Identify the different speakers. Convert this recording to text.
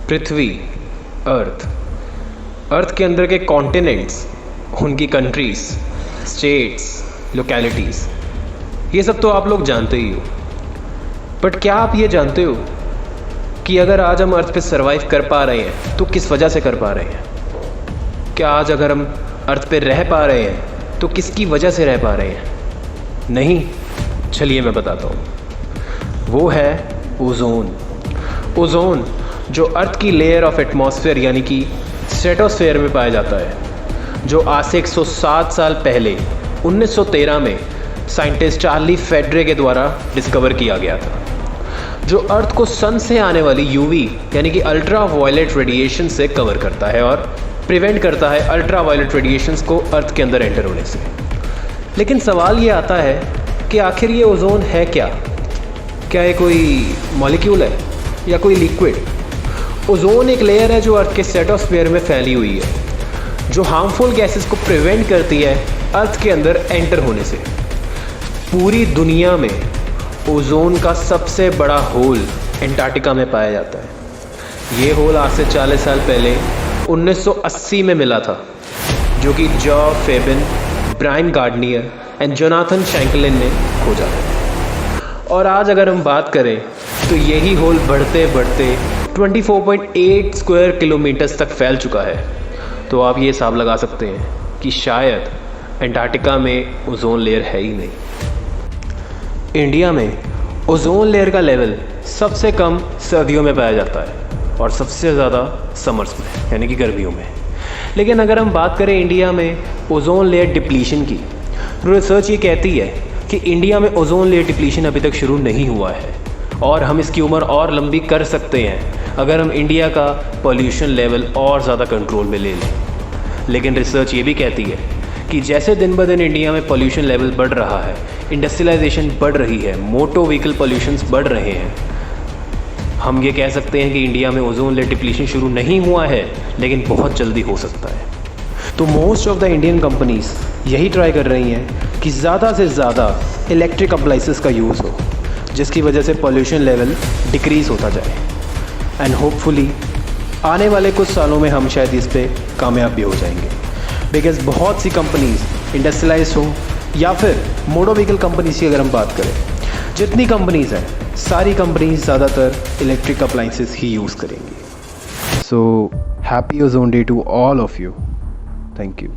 Speaker 1: पृथ्वी, अर्थ, अर्थ के अंदर के कॉन्टिनेंट्स, उनकी कंट्रीज, स्टेट्स, लोकेलिटीज़, ये सब तो आप लोग जानते ही हो। बट क्या आप ये जानते हो कि अगर आज हम अर्थ पे सरवाइव कर पा रहे हैं तो किस वजह से कर पा रहे हैं? क्या आज अगर हम अर्थ पे रह पा रहे हैं तो किसकी वजह से रह पा रहे हैं? नहीं, चलिए मैं बताता हूँ। वो है ओजोन। ओजोन जो अर्थ की लेयर ऑफ एटमॉस्फेयर यानी कि स्ट्रेटोस्फेयर में पाया जाता है, जो आज से 107 साल पहले 1913 में साइंटिस्ट चार्ली फेड्रे के द्वारा डिस्कवर किया गया था, जो अर्थ को सन से आने वाली यूवी यानी कि अल्ट्रा वायलेट रेडिएशन से कवर करता है और प्रिवेंट करता है अल्ट्रा वायलेट रेडिएशंस को अर्थ के अंदर एंटर होने से। लेकिन सवाल ये आता है कि आखिर ये ओजोन है क्या? क्या ये कोई मॉलिक्यूल है या कोई लिक्विड? ओजोन एक लेयर है जो अर्थ के स्ट्रेटोस्फेयर में फैली हुई है, जो हार्मफुल गैसेस को प्रिवेंट करती है अर्थ के अंदर एंटर होने से। पूरी दुनिया में ओजोन का सबसे बड़ा होल एंटार्क्टिका में पाया जाता है। ये होल आज से 40 साल पहले 1980 में मिला था, जो कि jaw Febin, Brian Gardiner and Jonathan शैंकलिन ने खोजा था। और आज अगर हम बात करें तो यही होल बढ़ते बढ़ते 24.8 स्क्वायर किलोमीटर्स तक फैल चुका है। तो आप ये हिसाब लगा सकते हैं कि शायद एंटार्क्टिका में ओजोन लेयर है ही नहीं। इंडिया में ओजोन लेयर का लेवल सबसे कम सर्दियों में पाया जाता है और सबसे ज़्यादा समर्स में यानी कि गर्मियों में। लेकिन अगर हम बात करें इंडिया में ओजोन लेयर डिप्लीशन की, रिसर्च ये कहती है कि इंडिया में ओजोन लेयर डिप्लीशन अभी तक शुरू नहीं हुआ है और हम इसकी उम्र और लंबी कर सकते हैं अगर हम इंडिया का पॉल्यूशन लेवल और ज़्यादा कंट्रोल में ले लें। लेकिन रिसर्च ये भी कहती है कि जैसे दिन ब दिन इंडिया में पॉल्यूशन लेवल बढ़ रहा है, इंडस्ट्रियलाइजेशन बढ़ रही है, मोटर व्हीकल पॉल्यूशंस बढ़ रहे हैं, हम ये कह सकते हैं कि इंडिया में ओजोन लेयर डिप्लीशन शुरू नहीं हुआ है, लेकिन बहुत जल्दी हो सकता है। तो most of the Indian companies यही ट्राई कर रही हैं कि ज़्यादा से ज़्यादा इलेक्ट्रिक अप्लाइंसेस का यूज़ हो, जिसकी वजह से पॉल्यूशन लेवल डिक्रीज़ होता जाए। एंड होपफुली आने वाले कुछ सालों में हम शायद इस पे कामयाब भी हो जाएंगे, बिकॉज़ बहुत सी कंपनीज़ इंडस्ट्रियलाइज हो या फिर मोटर व्हीकल कंपनीज़ की अगर हम बात करें, जितनी कंपनीज़ हैं सारी कंपनीज़ ज़्यादातर इलेक्ट्रिक अप्लाइंसेस ही यूज़ करेंगी। So happy ozone day to all of you. Thank you.